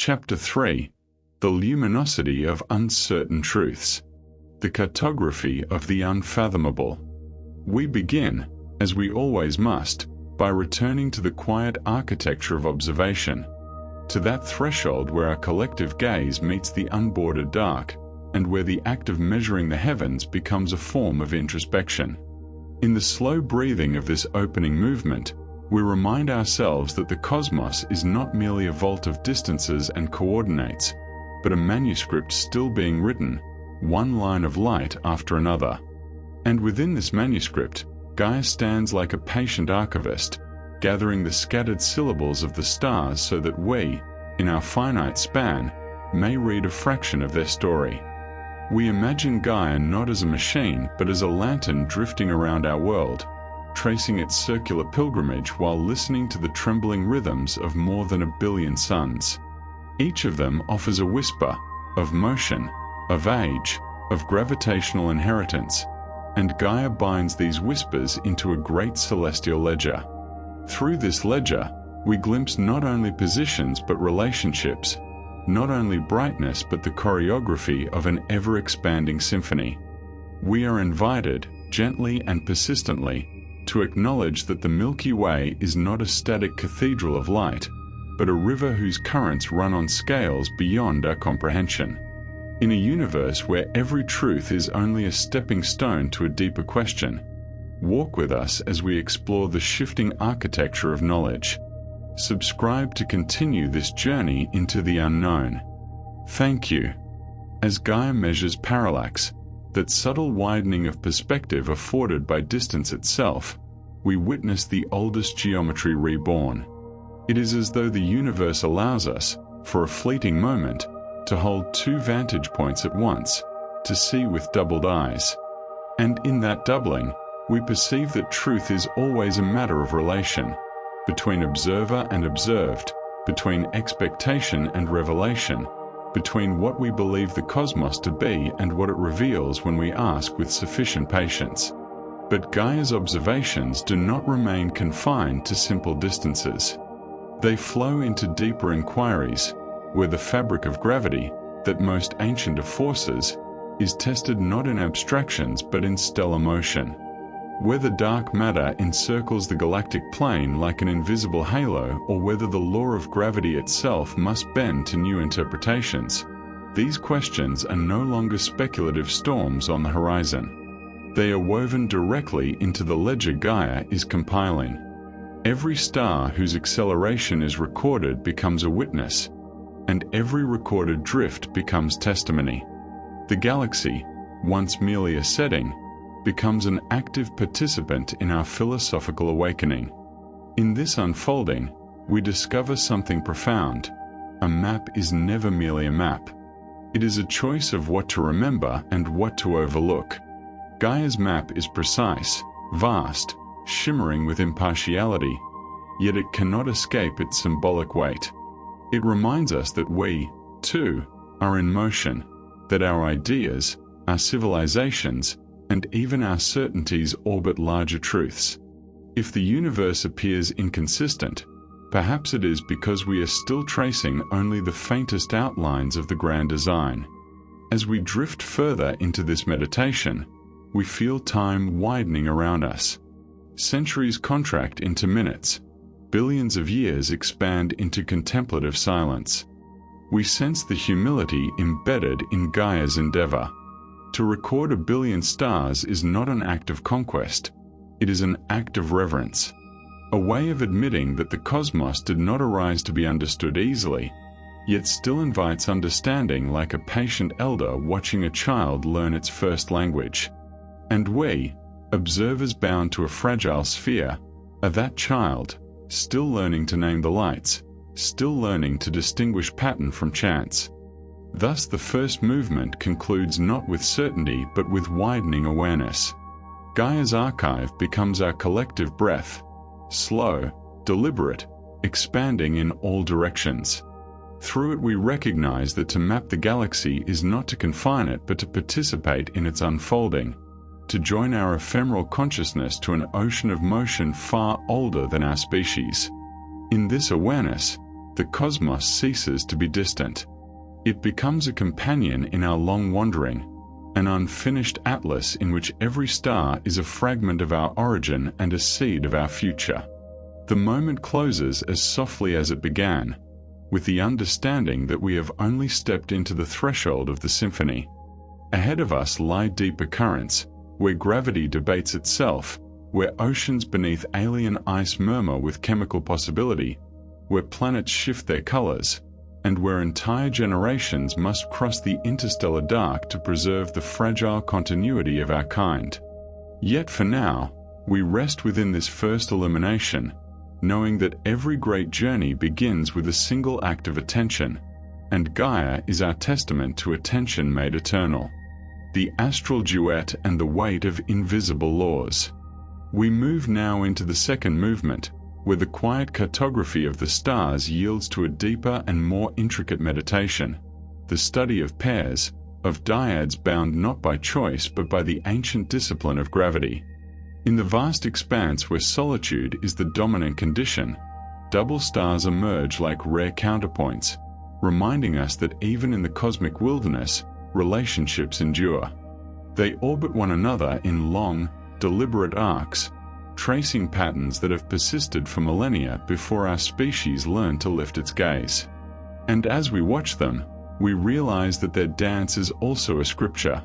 Chapter 3: The Luminosity of Uncertain Truths. The Cartography of the Unfathomable. We begin, as we always must, by returning to the quiet architecture of observation, to that threshold where our collective gaze meets the unbordered dark, and where the act of measuring the heavens becomes a form of introspection. In the slow breathing of this opening movement, we remind ourselves that the cosmos is not merely a vault of distances and coordinates, but a manuscript still being written, one line of light after another. And within this manuscript, Gaia stands like a patient archivist, gathering the scattered syllables of the stars so that we, in our finite span, may read a fraction of their story. We imagine Gaia not as a machine but as a lantern drifting around our world, tracing its circular pilgrimage while listening to the trembling rhythms of more than 1 billion suns. Each of them offers a whisper of motion, of age, of gravitational inheritance, and Gaia binds these whispers into a great celestial ledger. Through this ledger, we glimpse not only positions but relationships, not only brightness but the choreography of an ever-expanding symphony. We are invited, gently and persistently, to acknowledge that the Milky Way is not a static cathedral of light, but a river whose currents run on scales beyond our comprehension. In a universe where every truth is only a stepping stone to a deeper question, walk with us as we explore the shifting architecture of knowledge. Subscribe to continue this journey into the unknown. Thank you. As Gaia measures parallax, that subtle widening of perspective afforded by distance itself, we witness the oldest geometry reborn. It is as though the universe allows us, for a fleeting moment, to hold two vantage points at once, to see with doubled eyes. And in that doubling, we perceive that truth is always a matter of relation, between observer and observed, between expectation and revelation, between what we believe the cosmos to be and what it reveals when we ask with sufficient patience. But Gaia's observations do not remain confined to simple distances. They flow into deeper inquiries, where the fabric of gravity, that most ancient of forces, is tested not in abstractions but in stellar motion. Whether dark matter encircles the galactic plane like an invisible halo, or whether the law of gravity itself must bend to new interpretations, these questions are no longer speculative storms on the horizon. They are woven directly into the ledger Gaia is compiling. Every star whose acceleration is recorded becomes a witness, and every recorded drift becomes testimony. The galaxy, once merely a setting, becomes an active participant in our philosophical awakening. In this unfolding, we discover something profound. A map is never merely a map. It is a choice of what to remember and what to overlook. Gaia's map is precise, vast, shimmering with impartiality, yet it cannot escape its symbolic weight. It reminds us that we, too, are in motion, that our ideas, our civilizations, and even our certainties orbit larger truths. If the universe appears inconsistent, perhaps it is because we are still tracing only the faintest outlines of the grand design. As we drift further into this meditation, we feel time widening around us. Centuries contract into minutes. Billions of years expand into contemplative silence. We sense the humility embedded in Gaia's endeavor. To record 1 billion stars is not an act of conquest, it is an act of reverence, a way of admitting that the cosmos did not arise to be understood easily, yet still invites understanding like a patient elder watching a child learn its first language. And we, observers bound to a fragile sphere, are that child, still learning to name the lights, still learning to distinguish pattern from chance. Thus the first movement concludes not with certainty but with widening awareness. Gaia's archive becomes our collective breath, slow, deliberate, expanding in all directions. Through it we recognize that to map the galaxy is not to confine it but to participate in its unfolding, to join our ephemeral consciousness to an ocean of motion far older than our species. In this awareness, the cosmos ceases to be distant. It becomes a companion in our long wandering, an unfinished atlas in which every star is a fragment of our origin and a seed of our future. The moment closes as softly as it began, with the understanding that we have only stepped into the threshold of the symphony. Ahead of us lie deeper currents, where gravity debates itself, where oceans beneath alien ice murmur with chemical possibility, where planets shift their colors, and where entire generations must cross the interstellar dark to preserve the fragile continuity of our kind. Yet for now, we rest within this first illumination, knowing that every great journey begins with a single act of attention, and Gaia is our testament to attention made eternal. The astral duet and the weight of invisible laws. We move now into the second movement, where the quiet cartography of the stars yields to a deeper and more intricate meditation, the study of pairs, of dyads bound not by choice but by the ancient discipline of gravity. In the vast expanse where solitude is the dominant condition, double stars emerge like rare counterpoints, reminding us that even in the cosmic wilderness, relationships endure. They orbit one another in long, deliberate arcs, tracing patterns that have persisted for millennia before our species learned to lift its gaze. And as we watch them, we realize that their dance is also a scripture,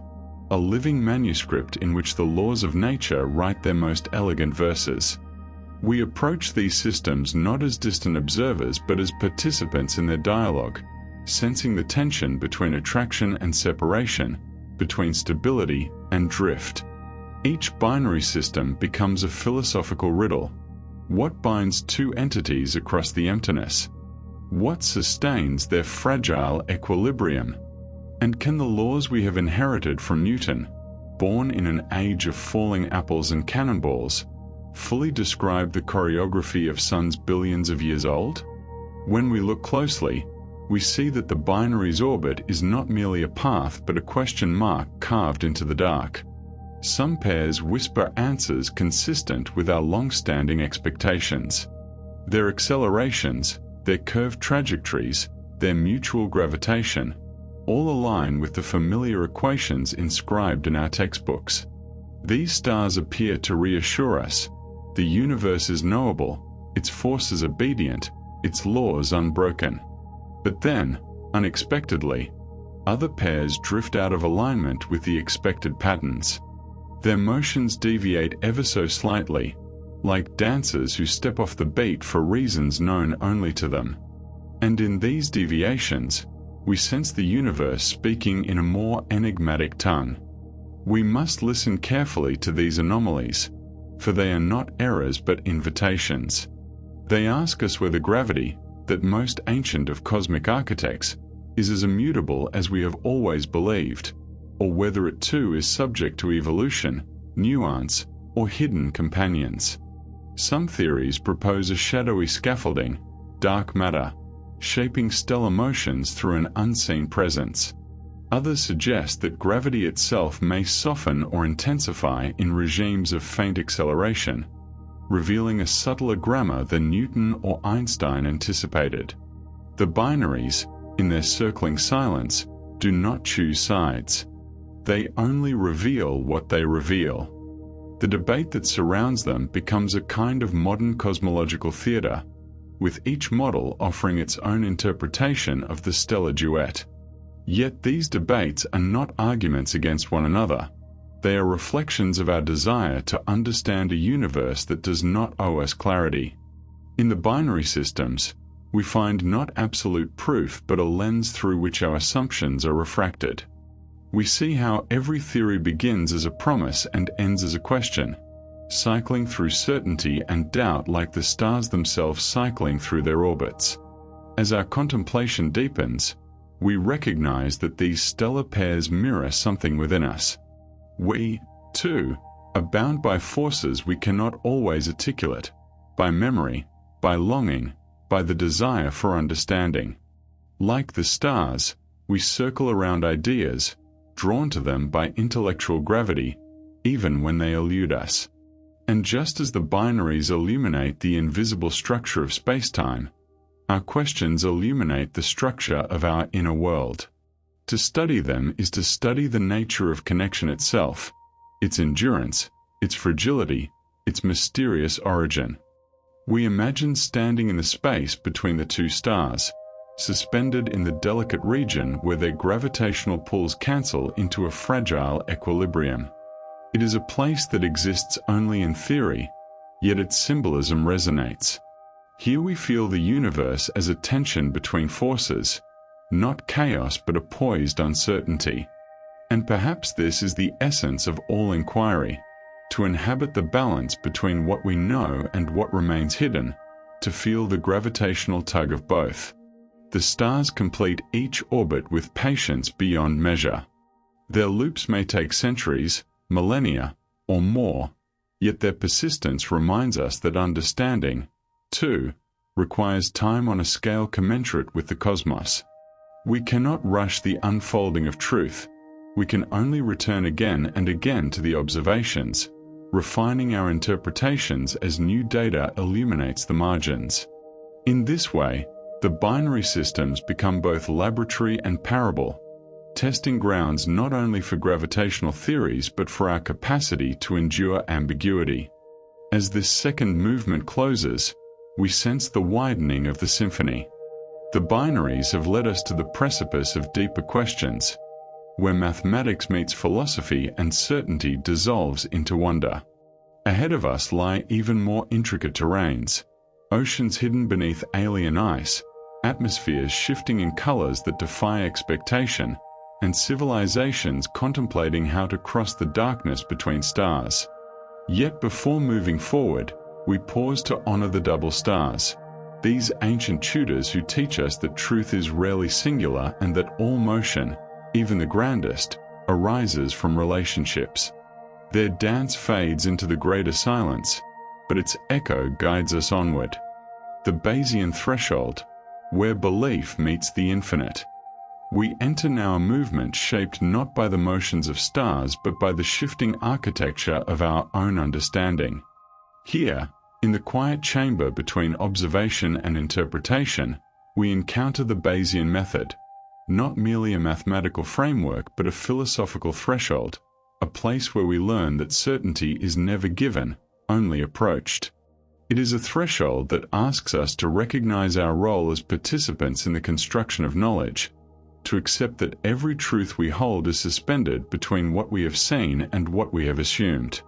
a living manuscript in which the laws of nature write their most elegant verses. We approach these systems not as distant observers but as participants in their dialogue, sensing the tension between attraction and separation, between stability and drift. Each binary system becomes a philosophical riddle. What binds two entities across the emptiness? What sustains their fragile equilibrium? And can the laws we have inherited from Newton, born in an age of falling apples and cannonballs, fully describe the choreography of suns billions of years old? When we look closely, we see that the binary's orbit is not merely a path but a question mark carved into the dark. Some pairs whisper answers consistent with our long-standing expectations. Their accelerations, their curved trajectories, their mutual gravitation, all align with the familiar equations inscribed in our textbooks. These stars appear to reassure us. The universe is knowable, its forces obedient, its laws unbroken. But then, unexpectedly, other pairs drift out of alignment with the expected patterns. Their motions deviate ever so slightly, like dancers who step off the beat for reasons known only to them. And in these deviations, we sense the universe speaking in a more enigmatic tongue. We must listen carefully to these anomalies, for they are not errors but invitations. They ask us whether gravity, that most ancient of cosmic architects, is as immutable as we have always believed, or whether it too is subject to evolution, nuance, or hidden companions. Some theories propose a shadowy scaffolding, dark matter, shaping stellar motions through an unseen presence. Others suggest that gravity itself may soften or intensify in regimes of faint acceleration, revealing a subtler grammar than Newton or Einstein anticipated. The binaries, in their circling silence, do not choose sides. They only reveal what they reveal. The debate that surrounds them becomes a kind of modern cosmological theater, with each model offering its own interpretation of the stellar duet. Yet these debates are not arguments against one another. They are reflections of our desire to understand a universe that does not owe us clarity. In the binary systems, we find not absolute proof but a lens through which our assumptions are refracted. We see how every theory begins as a promise and ends as a question, cycling through certainty and doubt like the stars themselves cycling through their orbits. As our contemplation deepens, we recognize that these stellar pairs mirror something within us. We, too, are bound by forces we cannot always articulate, by memory, by longing, by the desire for understanding. Like the stars, we circle around ideas, drawn to them by intellectual gravity, even when they elude us. And just as the binaries illuminate the invisible structure of space-time, Our questions illuminate the structure of our inner world. To study them is to study the nature of connection itself, its endurance, its fragility, its mysterious origin. We imagine standing in the space between the two stars, suspended in the delicate region where their gravitational pulls cancel into a fragile equilibrium. It is a place that exists only in theory, yet its symbolism resonates. Here we feel the universe as a tension between forces, not chaos but a poised uncertainty. And perhaps this is the essence of all inquiry, to inhabit the balance between what we know and what remains hidden, to feel the gravitational tug of both. The stars complete each orbit with patience beyond measure. Their loops may take centuries, millennia, or more, yet their persistence reminds us that understanding, too, requires time on a scale commensurate with the cosmos. We cannot rush the unfolding of truth. We can only return again and again to the observations, refining our interpretations as new data illuminates the margins. In this way, the binary systems become both laboratory and parable, testing grounds not only for gravitational theories but for our capacity to endure ambiguity. As this second movement closes, we sense the widening of the symphony. The binaries have led us to the precipice of deeper questions, where mathematics meets philosophy and certainty dissolves into wonder. Ahead of us lie even more intricate terrains, oceans hidden beneath alien ice, atmospheres shifting in colors that defy expectation, and civilizations contemplating how to cross the darkness between stars. Yet before moving forward, we pause to honor the double stars, these ancient tutors who teach us that truth is rarely singular and that all motion, even the grandest, arises from relationships. Their dance fades into the greater silence, but its echo guides us onward. The Bayesian threshold, where belief meets the infinite. We enter now a movement shaped not by the motions of stars but by the shifting architecture of our own understanding. Here, in the quiet chamber between observation and interpretation, we encounter the Bayesian method, not merely a mathematical framework but a philosophical threshold, a place where we learn that certainty is never given, only approached. It is a threshold that asks us to recognize our role as participants in the construction of knowledge, to accept that every truth we hold is suspended between what we have seen and what we have assumed.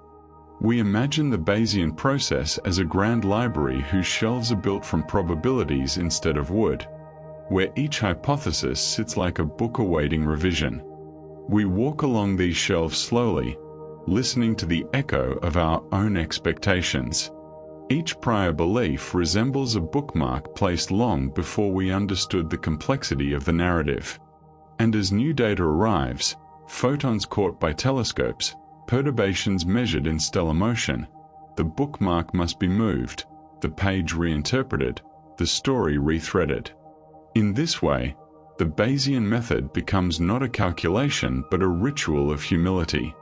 We imagine the Bayesian process as a grand library whose shelves are built from probabilities instead of wood, where each hypothesis sits like a book awaiting revision. We walk along these shelves slowly, listening to the echo of our own expectations. Each prior belief resembles a bookmark placed long before we understood the complexity of the narrative. And as new data arrives, photons caught by telescopes, perturbations measured in stellar motion, the bookmark must be moved, the page reinterpreted, the story rethreaded. In this way, the Bayesian method becomes not a calculation but a ritual of humility.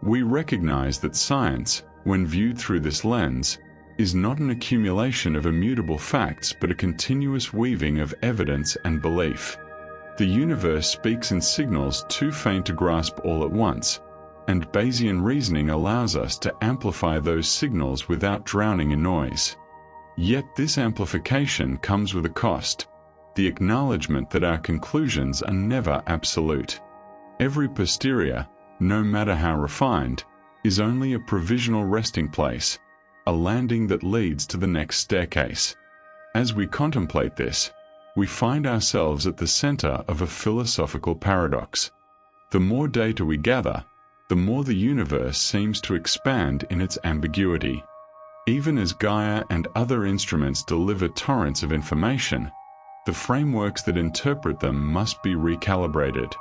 We recognize that science, when viewed through this lens, is not an accumulation of immutable facts but a continuous weaving of evidence and belief. The universe speaks in signals too faint to grasp all at once, and Bayesian reasoning allows us to amplify those signals without drowning in noise. Yet this amplification comes with a cost, the acknowledgement that our conclusions are never absolute. Every posterior, no matter how refined, is only a provisional resting place, a landing that leads to the next staircase. As we contemplate this, we find ourselves at the center of a philosophical paradox. The more data we gather, the more the universe seems to expand in its ambiguity. Even as Gaia and other instruments deliver torrents of information, the frameworks that interpret them must be recalibrated.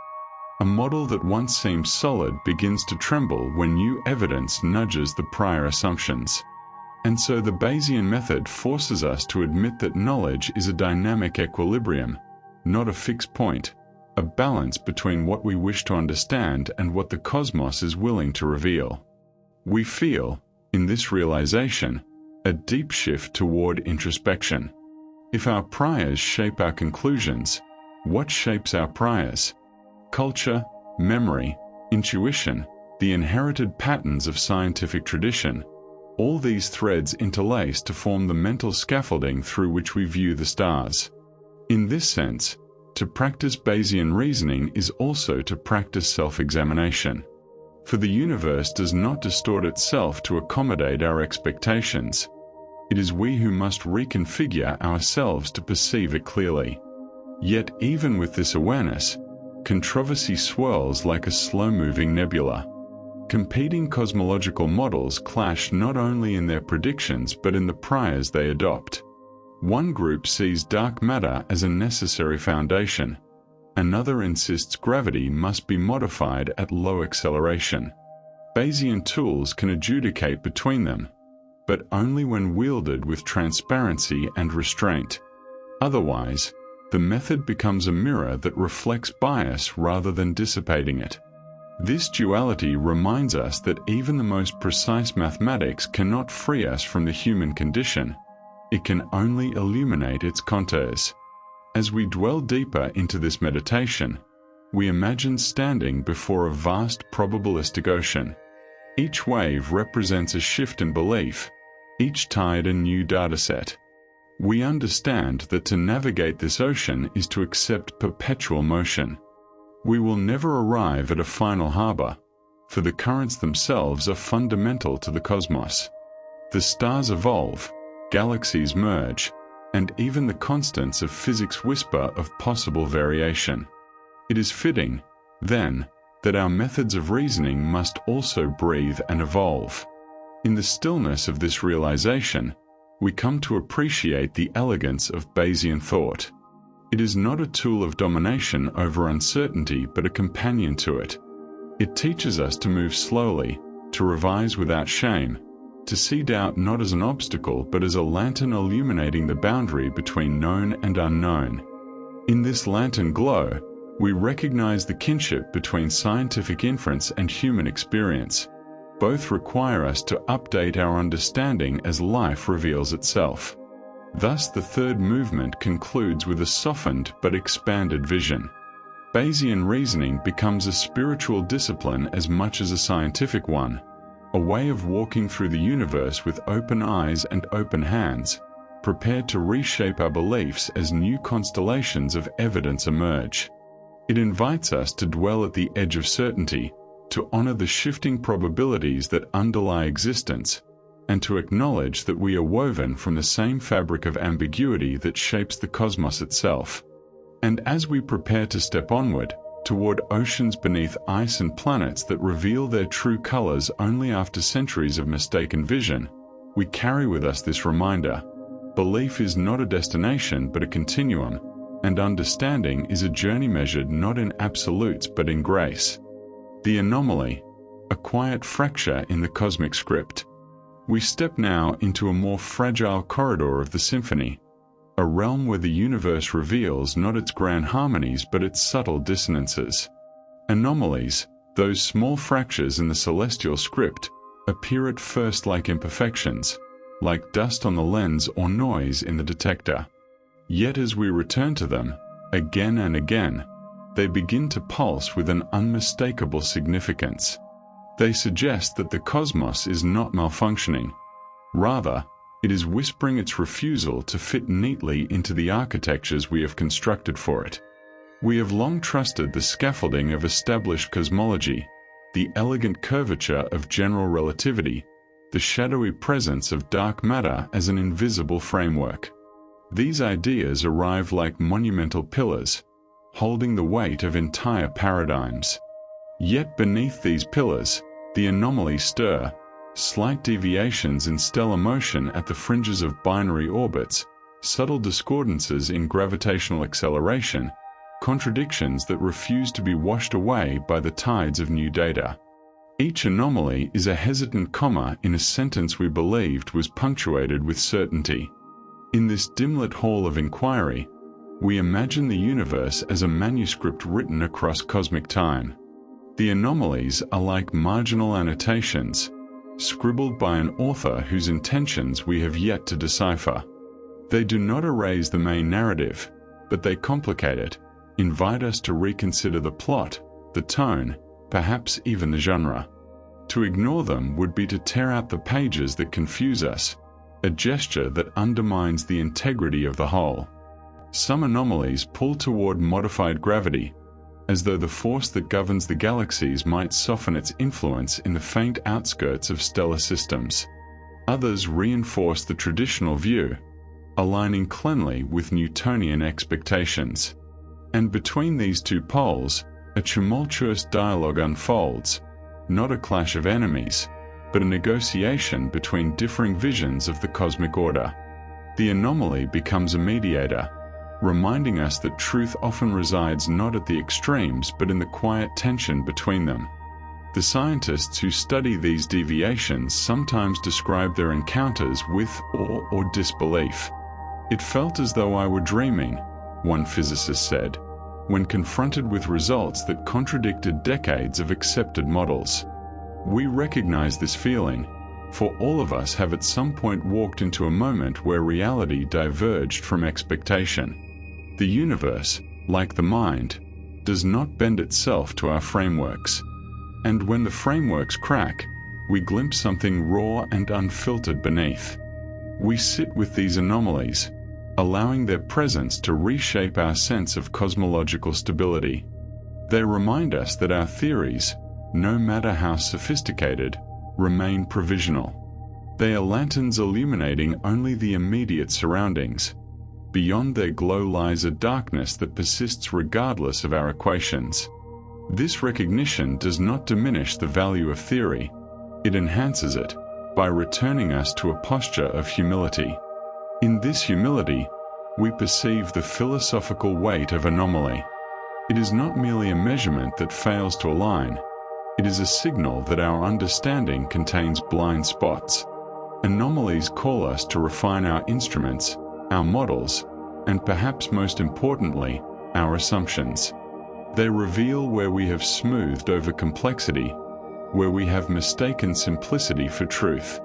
A model that once seemed solid begins to tremble when new evidence nudges the prior assumptions. And so the Bayesian method forces us to admit that knowledge is a dynamic equilibrium, not a fixed point, a balance between what we wish to understand and what the cosmos is willing to reveal. We feel, in this realization, a deep shift toward introspection. If our priors shape our conclusions, what shapes our priors? Culture, memory, intuition, the inherited patterns of scientific tradition. All these threads interlace to form the mental scaffolding through which we view the stars. In this sense, to practice Bayesian reasoning is also to practice self-examination. For the universe does not distort itself to accommodate our expectations. It is we who must reconfigure ourselves to perceive it clearly. Yet even with this awareness, controversy swirls like a slow-moving nebula. Competing cosmological models clash not only in their predictions but in the priors they adopt. One group sees dark matter as a necessary foundation. Another insists gravity must be modified at low acceleration. Bayesian tools can adjudicate between them, but only when wielded with transparency and restraint. Otherwise, the method becomes a mirror that reflects bias rather than dissipating it. This duality reminds us that even the most precise mathematics cannot free us from the human condition. It can only illuminate its contours. As we dwell deeper into this meditation, we imagine standing before a vast probabilistic ocean. Each wave represents a shift in belief, each tide a new dataset. We understand that to navigate this ocean is to accept perpetual motion. We will never arrive at a final harbor, for the currents themselves are fundamental to the cosmos. The stars evolve, galaxies merge, and even the constants of physics whisper of possible variation. It is fitting, then, that our methods of reasoning must also breathe and evolve. In the stillness of this realization, we come to appreciate the elegance of Bayesian thought. It is not a tool of domination over uncertainty but a companion to it. It teaches us to move slowly, to revise without shame, to see doubt not as an obstacle but as a lantern illuminating the boundary between known and unknown. In this lantern glow, we recognize the kinship between scientific inference and human experience. Both require us to update our understanding as life reveals itself. Thus, the third movement concludes with a softened but expanded vision. Bayesian reasoning becomes a spiritual discipline as much as a scientific one, a way of walking through the universe with open eyes and open hands, prepared to reshape our beliefs as new constellations of evidence emerge. It invites us to dwell at the edge of certainty, to honor the shifting probabilities that underlie existence, and to acknowledge that we are woven from the same fabric of ambiguity that shapes the cosmos itself. And as we prepare to step onward, toward oceans beneath ice and planets that reveal their true colors only after centuries of mistaken vision, we carry with us this reminder: belief is not a destination but a continuum, and understanding is a journey measured not in absolutes but in grace. The anomaly, a quiet fracture in the cosmic script. We step now into a more fragile corridor of the symphony, a realm where the universe reveals not its grand harmonies but its subtle dissonances. Anomalies, those small fractures in the celestial script, appear at first like imperfections, like dust on the lens or noise in the detector. Yet as we return to them, again and again, they begin to pulse with an unmistakable significance. They suggest that the cosmos is not malfunctioning. Rather, it is whispering its refusal to fit neatly into the architectures we have constructed for it. We have long trusted the scaffolding of established cosmology, the elegant curvature of general relativity, the shadowy presence of dark matter as an invisible framework. These ideas arrive like monumental pillars, holding the weight of entire paradigms. Yet beneath these pillars, the anomalies stir, slight deviations in stellar motion at the fringes of binary orbits, subtle discordances in gravitational acceleration, contradictions that refuse to be washed away by the tides of new data. Each anomaly is a hesitant comma in a sentence we believed was punctuated with certainty. In this dim-lit hall of inquiry, we imagine the universe as a manuscript written across cosmic time. The anomalies are like marginal annotations, scribbled by an author whose intentions we have yet to decipher. They do not erase the main narrative, but they complicate it, invite us to reconsider the plot, the tone, perhaps even the genre. To ignore them would be to tear out the pages that confuse us, a gesture that undermines the integrity of the whole. Some anomalies pull toward modified gravity, as though the force that governs the galaxies might soften its influence in the faint outskirts of stellar systems. Others reinforce the traditional view, aligning cleanly with Newtonian expectations. And between these two poles, a tumultuous dialogue unfolds, not a clash of enemies, but a negotiation between differing visions of the cosmic order. The anomaly becomes a mediator, reminding us that truth often resides not at the extremes but in the quiet tension between them. The scientists who study these deviations sometimes describe their encounters with awe or disbelief. "It felt as though I were dreaming," one physicist said, when confronted with results that contradicted decades of accepted models. We recognize this feeling, for all of us have at some point walked into a moment where reality diverged from expectation. The universe, like the mind, does not bend itself to our frameworks. And when the frameworks crack, we glimpse something raw and unfiltered beneath. We sit with these anomalies, allowing their presence to reshape our sense of cosmological stability. They remind us that our theories, no matter how sophisticated, remain provisional. They are lanterns illuminating only the immediate surroundings. Beyond their glow lies a darkness that persists regardless of our equations. This recognition does not diminish the value of theory, it enhances it, by returning us to a posture of humility. In this humility, we perceive the philosophical weight of anomaly. It is not merely a measurement that fails to align, it is a signal that our understanding contains blind spots. Anomalies call us to refine our instruments, our models, and perhaps most importantly, our assumptions. They reveal where we have smoothed over complexity, where we have mistaken simplicity for truth.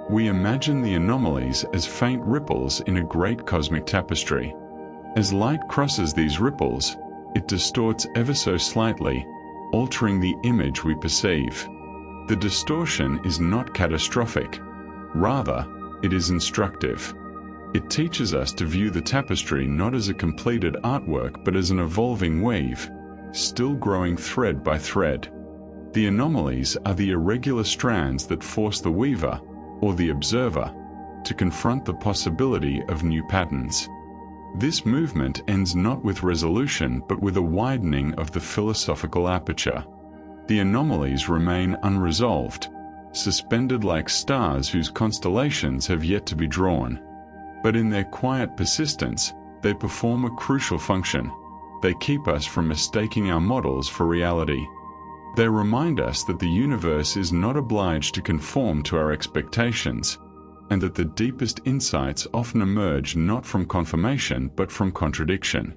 We imagine the anomalies as faint ripples in a great cosmic tapestry. As light crosses these ripples, it distorts ever so slightly, altering the image we perceive. The distortion is not catastrophic. Rather, it is instructive. It teaches us to view the tapestry not as a completed artwork but as an evolving weave, still growing thread by thread. The anomalies are the irregular strands that force the weaver, or the observer, to confront the possibility of new patterns. This movement ends not with resolution but with a widening of the philosophical aperture. The anomalies remain unresolved, suspended like stars whose constellations have yet to be drawn. But in their quiet persistence, they perform a crucial function. They keep us from mistaking our models for reality. They remind us that the universe is not obliged to conform to our expectations, and that the deepest insights often emerge not from confirmation but from contradiction.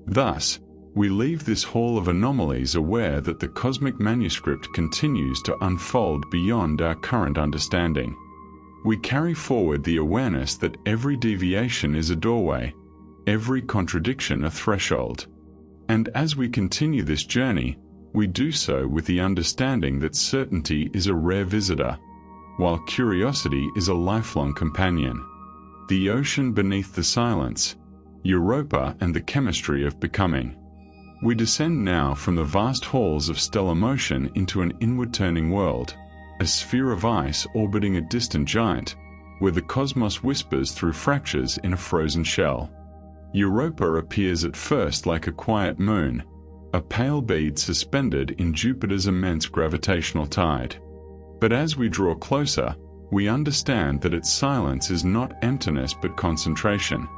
Thus, we leave this hall of anomalies aware that the cosmic manuscript continues to unfold beyond our current understanding. We carry forward the awareness that every deviation is a doorway, every contradiction a threshold. And as we continue this journey, we do so with the understanding that certainty is a rare visitor, while curiosity is a lifelong companion. The ocean beneath the silence, Europa and the chemistry of becoming. We descend now from the vast halls of stellar motion into an inward-turning world, a sphere of ice orbiting a distant giant, where the cosmos whispers through fractures in a frozen shell. Europa appears at first like a quiet moon, a pale bead suspended in Jupiter's immense gravitational tide. But as we draw closer, we understand that its silence is not emptiness but concentration,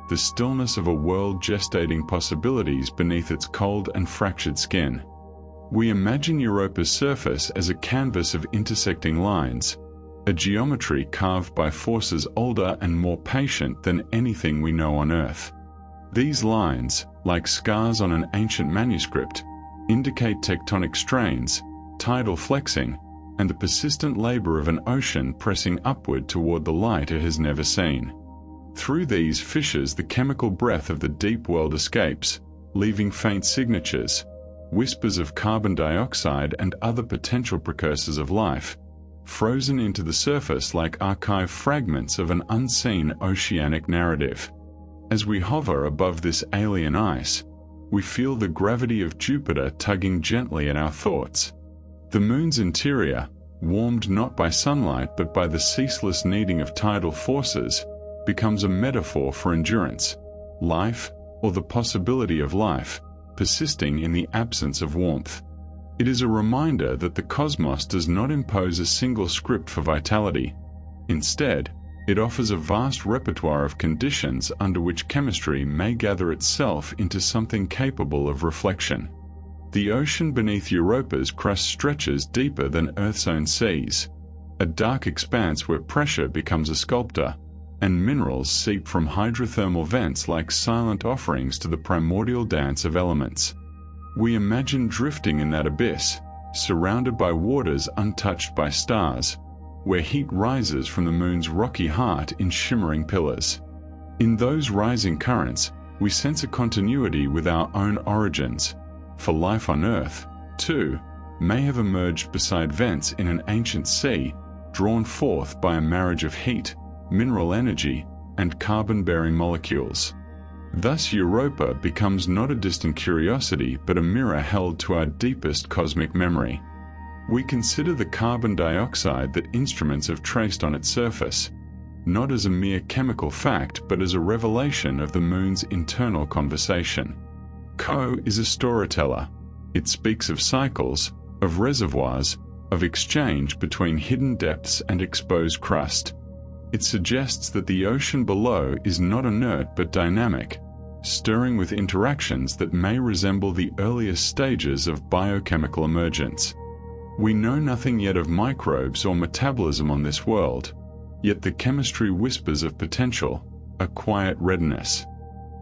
the stillness of a world gestating possibilities beneath its cold and fractured skin. We imagine Europa's surface as a canvas of intersecting lines, a geometry carved by forces older and more patient than anything we know on Earth. These lines, like scars on an ancient manuscript, indicate tectonic strains, tidal flexing, and the persistent labor of an ocean pressing upward toward the light it has never seen. Through these fissures the chemical breath of the deep world escapes, leaving faint signatures, whispers of carbon dioxide and other potential precursors of life, frozen into the surface like archive fragments of an unseen oceanic narrative. As we hover above this alien ice, we feel the gravity of Jupiter tugging gently at our thoughts. The moon's interior, warmed not by sunlight but by the ceaseless kneading of tidal forces, becomes a metaphor for endurance, life, or the possibility of life, persisting in the absence of warmth. It is a reminder that the cosmos does not impose a single script for vitality. Instead, it offers a vast repertoire of conditions under which chemistry may gather itself into something capable of reflection. The ocean beneath Europa's crust stretches deeper than Earth's own seas, a dark expanse where pressure becomes a sculptor, and minerals seep from hydrothermal vents like silent offerings to the primordial dance of elements. We imagine drifting in that abyss, surrounded by waters untouched by stars, where heat rises from the moon's rocky heart in shimmering pillars. In those rising currents, we sense a continuity with our own origins, for life on Earth, too, may have emerged beside vents in an ancient sea, drawn forth by a marriage of heat, mineral energy, and carbon-bearing molecules. Thus Europa becomes not a distant curiosity but a mirror held to our deepest cosmic memory. We consider the carbon dioxide that instruments have traced on its surface, not as a mere chemical fact but as a revelation of the moon's internal conversation. Co is a storyteller. It speaks of cycles, of reservoirs, of exchange between hidden depths and exposed crust. It suggests that the ocean below is not inert but dynamic, stirring with interactions that may resemble the earliest stages of biochemical emergence. We know nothing yet of microbes or metabolism on this world, yet the chemistry whispers of potential, a quiet readiness.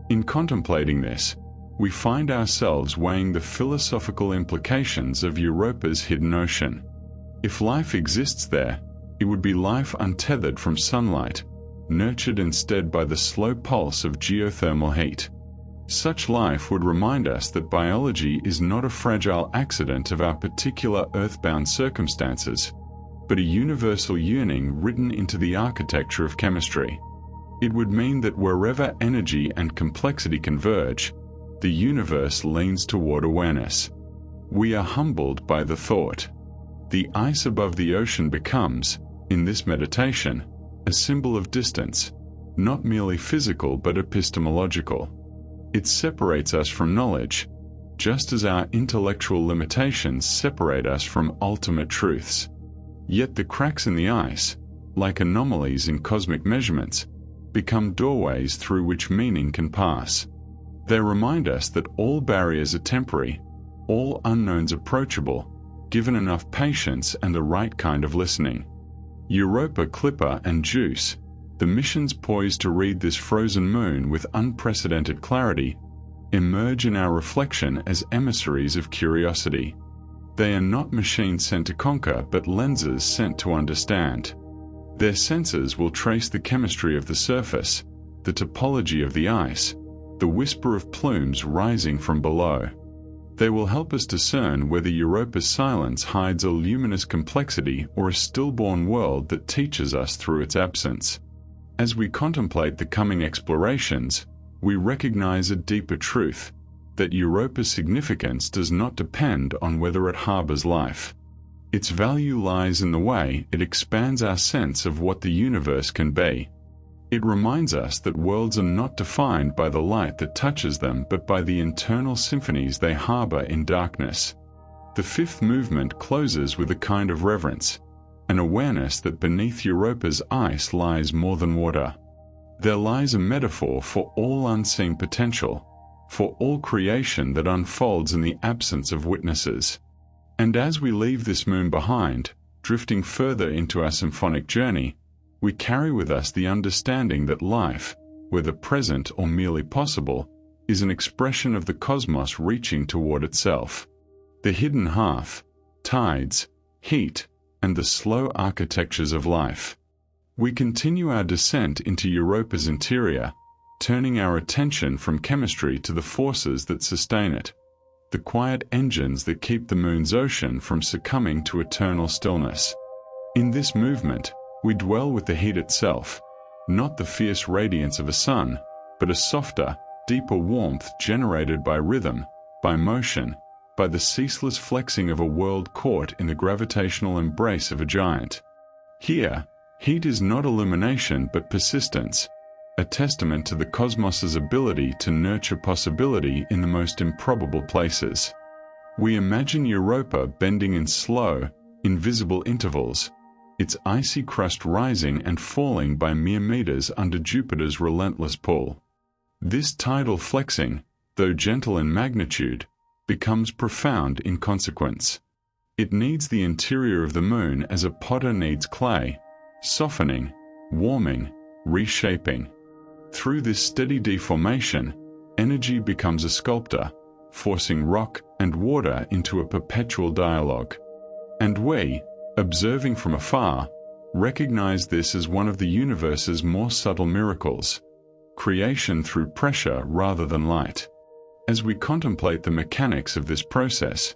In contemplating this, we find ourselves weighing the philosophical implications of Europa's hidden ocean. If life exists there, it would be life untethered from sunlight, nurtured instead by the slow pulse of geothermal heat. Such life would remind us that biology is not a fragile accident of our particular earthbound circumstances, but a universal yearning written into the architecture of chemistry. It would mean that wherever energy and complexity converge, the universe leans toward awareness. We are humbled by the thought. The ice above the ocean becomes, in this meditation, a symbol of distance, not merely physical but epistemological. It separates us from knowledge, just as our intellectual limitations separate us from ultimate truths. Yet the cracks in the ice, like anomalies in cosmic measurements, become doorways through which meaning can pass. They remind us that all barriers are temporary, all unknowns approachable, given enough patience and the right kind of listening. Europa, Clipper, and Juice, the missions poised to read this frozen moon with unprecedented clarity, emerge in our reflection as emissaries of curiosity. They are not machines sent to conquer but lenses sent to understand. Their senses will trace the chemistry of the surface, the topology of the ice, the whisper of plumes rising from below. They will help us discern whether Europa's silence hides a luminous complexity or a stillborn world that teaches us through its absence. As we contemplate the coming explorations, we recognize a deeper truth, that Europa's significance does not depend on whether it harbors life. Its value lies in the way it expands our sense of what the universe can be. It reminds us that worlds are not defined by the light that touches them but by the internal symphonies they harbor in darkness. The fifth movement closes with a kind of reverence, an awareness that beneath Europa's ice lies more than water. There lies a metaphor for all unseen potential, for all creation that unfolds in the absence of witnesses. And as we leave this moon behind, drifting further into our symphonic journey, we carry with us the understanding that life, whether present or merely possible, is an expression of the cosmos reaching toward itself. The hidden half, tides, heat, and the slow architectures of life. We continue our descent into Europa's interior, turning our attention from chemistry to the forces that sustain it, the quiet engines that keep the moon's ocean from succumbing to eternal stillness. In this movement, we dwell with the heat itself, not the fierce radiance of a sun, but a softer, deeper warmth generated by rhythm, by motion, by the ceaseless flexing of a world caught in the gravitational embrace of a giant. Here, heat is not illumination but persistence, a testament to the cosmos's ability to nurture possibility in the most improbable places. We imagine Europa bending in slow, invisible intervals, its icy crust rising and falling by mere meters under Jupiter's relentless pull. This tidal flexing, though gentle in magnitude, becomes profound in consequence. It needs the interior of the moon as a potter needs clay, softening, warming, reshaping. Through this steady deformation, energy becomes a sculptor, forcing rock and water into a perpetual dialogue. And we, observing from afar, recognize this as one of the universe's more subtle miracles, creation through pressure rather than light. As we contemplate the mechanics of this process,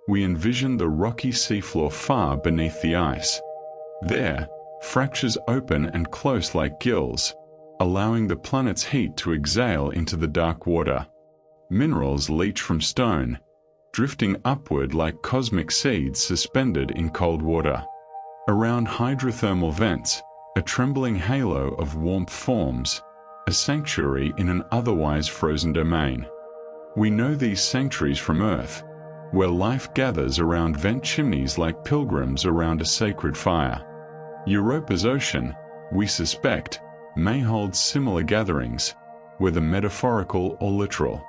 we envision the rocky seafloor far beneath the ice. There, fractures open and close like gills, allowing the planet's heat to exhale into the dark water. Minerals leach from stone, drifting upward like cosmic seeds suspended in cold water. Around hydrothermal vents, a trembling halo of warmth forms, a sanctuary in an otherwise frozen domain. We know these sanctuaries from Earth, where life gathers around vent chimneys like pilgrims around a sacred fire. Europa's ocean, we suspect, may hold similar gatherings, whether metaphorical or literal.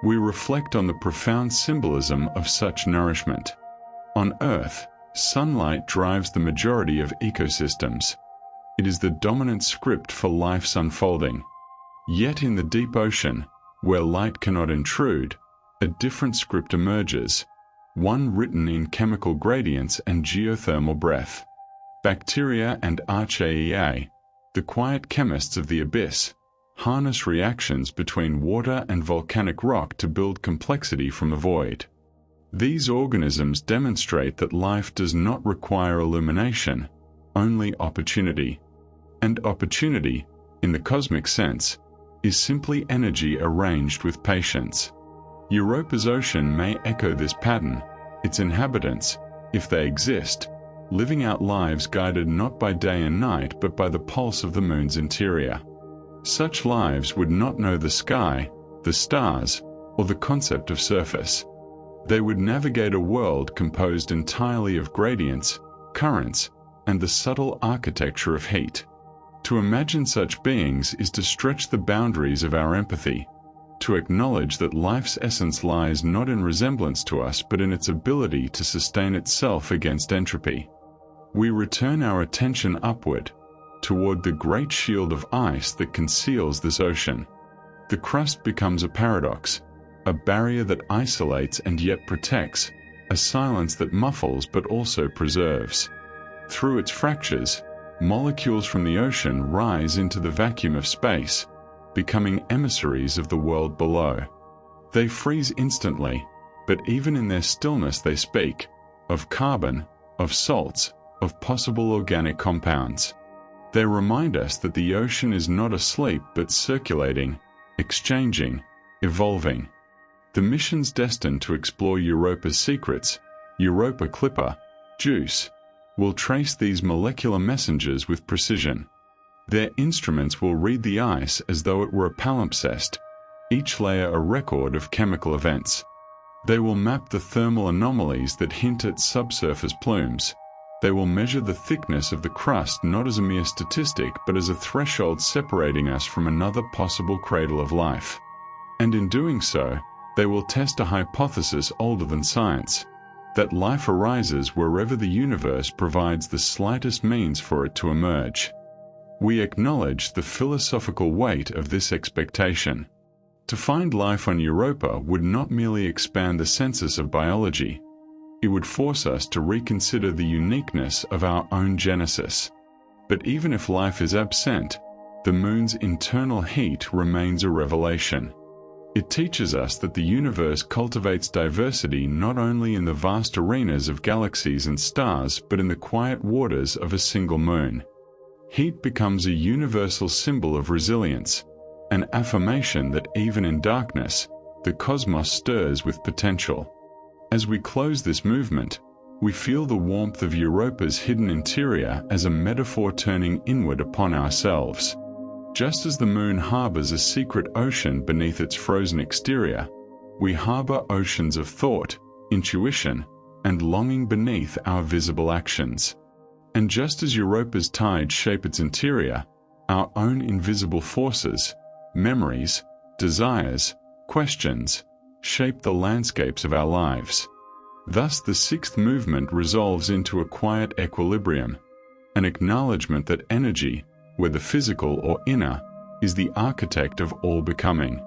We reflect on the profound symbolism of such nourishment. On Earth, sunlight drives the majority of ecosystems. It is the dominant script for life's unfolding. Yet in the deep ocean, where light cannot intrude, a different script emerges, one written in chemical gradients and geothermal breath. Bacteria and archaea, the quiet chemists of the abyss, harness reactions between water and volcanic rock to build complexity from the void. These organisms demonstrate that life does not require illumination, only opportunity. And opportunity, in the cosmic sense, is simply energy arranged with patience. Europa's ocean may echo this pattern, its inhabitants, if they exist, living out lives guided not by day and night but by the pulse of the moon's interior. Such lives would not know the sky, the stars, or the concept of surface. They would navigate a world composed entirely of gradients, currents, and the subtle architecture of heat. To imagine such beings is to stretch the boundaries of our empathy, to acknowledge that life's essence lies not in resemblance to us but in its ability to sustain itself against entropy. We return our attention upward, toward the great shield of ice that conceals this ocean. The crust becomes a paradox, a barrier that isolates and yet protects, a silence that muffles but also preserves. Through its fractures, molecules from the ocean rise into the vacuum of space, becoming emissaries of the world below. They freeze instantly, but even in their stillness they speak, of carbon, of salts, of possible organic compounds. They remind us that the ocean is not asleep but circulating, exchanging, evolving. The missions destined to explore Europa's secrets, Europa Clipper, JUICE, will trace these molecular messengers with precision. Their instruments will read the ice as though it were a palimpsest, each layer a record of chemical events. They will map the thermal anomalies that hint at subsurface plumes. They will measure the thickness of the crust not as a mere statistic but as a threshold separating us from another possible cradle of life. And in doing so, they will test a hypothesis older than science, that life arises wherever the universe provides the slightest means for it to emerge. We acknowledge the philosophical weight of this expectation. To find life on Europa would not merely expand the census of biology, it would force us to reconsider the uniqueness of our own genesis. But even if life is absent, the moon's internal heat remains a revelation. It teaches us that the universe cultivates diversity not only in the vast arenas of galaxies and stars, but in the quiet waters of a single moon. Heat becomes a universal symbol of resilience, an affirmation that even in darkness, the cosmos stirs with potential. As we close this movement, we feel the warmth of Europa's hidden interior as a metaphor turning inward upon ourselves. Just as the moon harbors a secret ocean beneath its frozen exterior, we harbor oceans of thought, intuition, and longing beneath our visible actions. And just as Europa's tides shape its interior, our own invisible forces, memories, desires, questions, shape the landscapes of our lives. Thus the sixth movement resolves into a quiet equilibrium, an acknowledgement that energy, whether physical or inner, is the architect of all becoming.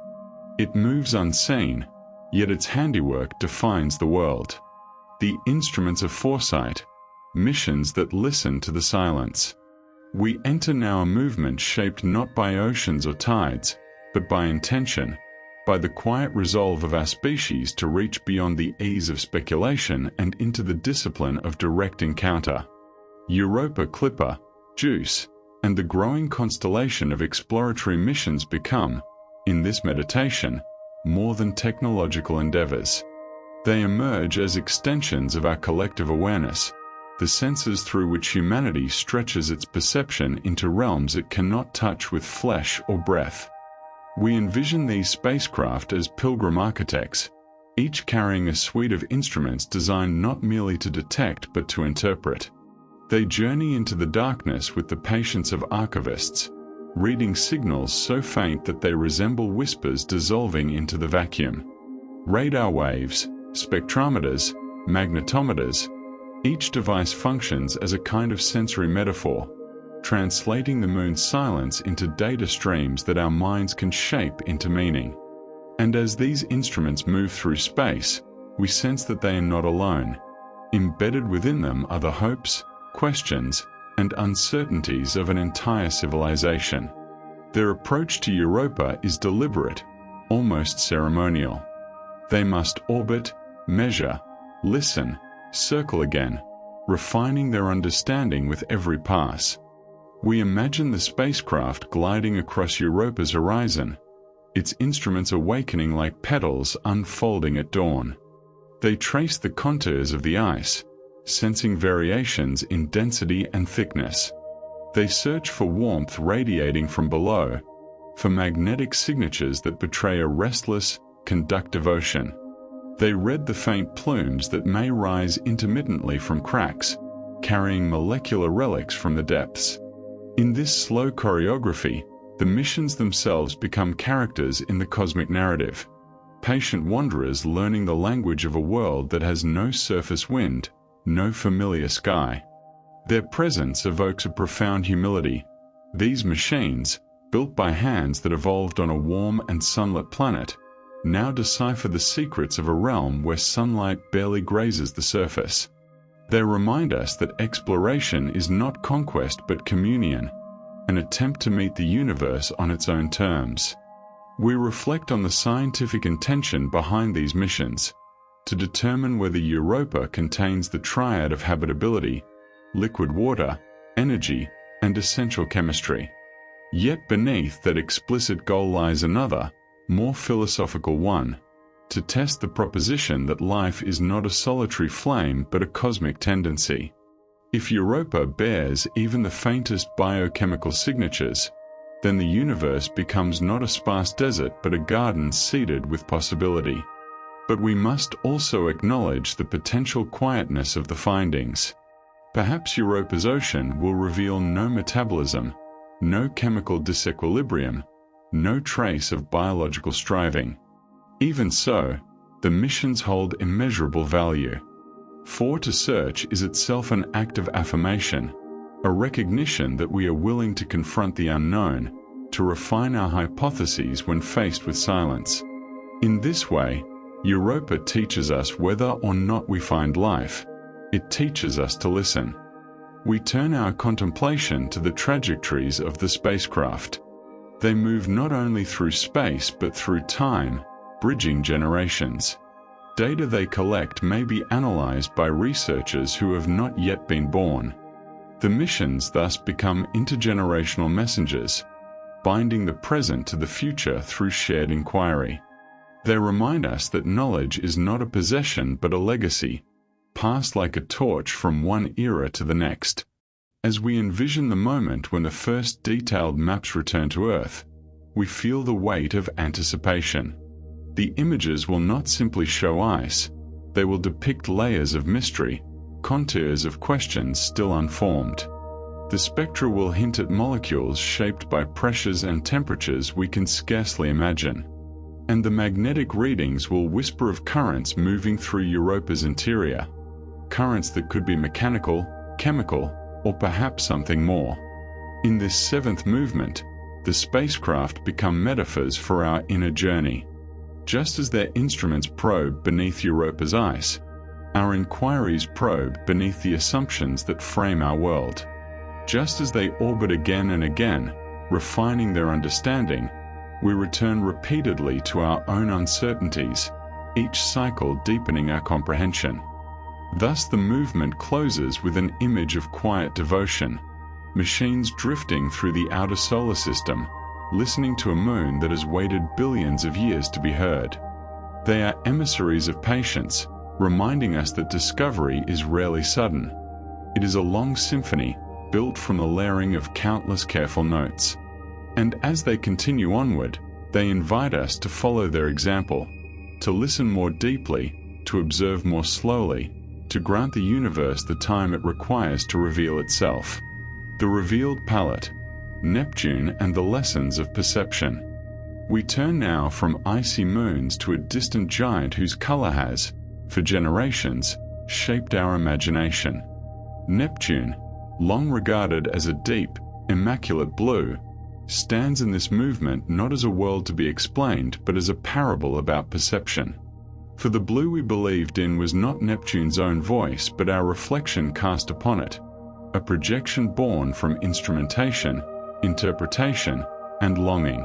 It moves unseen, yet its handiwork defines the world. The instruments of foresight, missions that listen to the silence. We enter now a movement shaped not by oceans or tides, but by intention, by the quiet resolve of our species to reach beyond the ease of speculation and into the discipline of direct encounter. Europa Clipper, Juice, and the growing constellation of exploratory missions become, in this meditation, more than technological endeavors. They emerge as extensions of our collective awareness, the senses through which humanity stretches its perception into realms it cannot touch with flesh or breath. We envision these spacecraft as pilgrim architects, each carrying a suite of instruments designed not merely to detect but to interpret. They journey into the darkness with the patience of archivists, reading signals so faint that they resemble whispers dissolving into the vacuum. Radar waves, spectrometers, magnetometers, each device functions as a kind of sensory metaphor, translating the moon's silence into data streams that our minds can shape into meaning. And as these instruments move through space, we sense that they are not alone. Embedded within them are the hopes, questions, and uncertainties of an entire civilization. Their approach to Europa is deliberate, almost ceremonial. They must orbit, measure, listen, circle again, refining their understanding with every pass. We imagine the spacecraft gliding across Europa's horizon, its instruments awakening like petals unfolding at dawn. They trace the contours of the ice, sensing variations in density and thickness. They search for warmth radiating from below, for magnetic signatures that betray a restless, conductive ocean. They read the faint plumes that may rise intermittently from cracks, carrying molecular relics from the depths. In this slow choreography, the missions themselves become characters in the cosmic narrative, patient wanderers learning the language of a world that has no surface wind, no familiar sky. Their presence evokes a profound humility. These machines, built by hands that evolved on a warm and sunlit planet, now decipher the secrets of a realm where sunlight barely grazes the surface. They remind us that exploration is not conquest but communion, an attempt to meet the universe on its own terms. We reflect on the scientific intention behind these missions, to determine whether Europa contains the triad of habitability, liquid water, energy, and essential chemistry. Yet beneath that explicit goal lies another, more philosophical one, to test the proposition that life is not a solitary flame but a cosmic tendency. If Europa bears even the faintest biochemical signatures, then the universe becomes not a sparse desert but a garden seeded with possibility. But we must also acknowledge the potential quietness of the findings. Perhaps Europa's ocean will reveal no metabolism, no chemical disequilibrium, no trace of biological striving. Even so, the missions hold immeasurable value. For to search is itself an act of affirmation, a recognition that we are willing to confront the unknown, to refine our hypotheses when faced with silence. In this way, Europa teaches us whether or not we find life. It teaches us to listen. We turn our contemplation to the trajectories of the spacecraft. They move not only through space but through time, bridging generations. Data they collect may be analyzed by researchers who have not yet been born. The missions thus become intergenerational messengers, binding the present to the future through shared inquiry. They remind us that knowledge is not a possession but a legacy, passed like a torch from one era to the next. As we envision the moment when the first detailed maps return to Earth, we feel the weight of anticipation. The images will not simply show ice, they will depict layers of mystery, contours of questions still unformed. The spectra will hint at molecules shaped by pressures and temperatures we can scarcely imagine. And the magnetic readings will whisper of currents moving through Europa's interior. Currents that could be mechanical, chemical, or perhaps something more. In this seventh movement, the spacecraft become metaphors for our inner journey. Just as their instruments probe beneath Europa's ice, our inquiries probe beneath the assumptions that frame our world. Just as they orbit again and again, refining their understanding, we return repeatedly to our own uncertainties, each cycle deepening our comprehension. Thus the movement closes with an image of quiet devotion, machines drifting through the outer solar system, listening to a moon that has waited billions of years to be heard. They are emissaries of patience, reminding us that discovery is rarely sudden. It is a long symphony, built from the layering of countless careful notes. And as they continue onward, they invite us to follow their example, to listen more deeply, to observe more slowly, to grant the universe the time it requires to reveal itself. The revealed palette, Neptune and the lessons of perception. We turn now from icy moons to a distant giant whose color has, for generations, shaped our imagination. Neptune, long regarded as a deep, immaculate blue, stands in this movement not as a world to be explained but as a parable about perception. For the blue we believed in was not Neptune's own voice but our reflection cast upon it, a projection born from instrumentation, interpretation, and longing.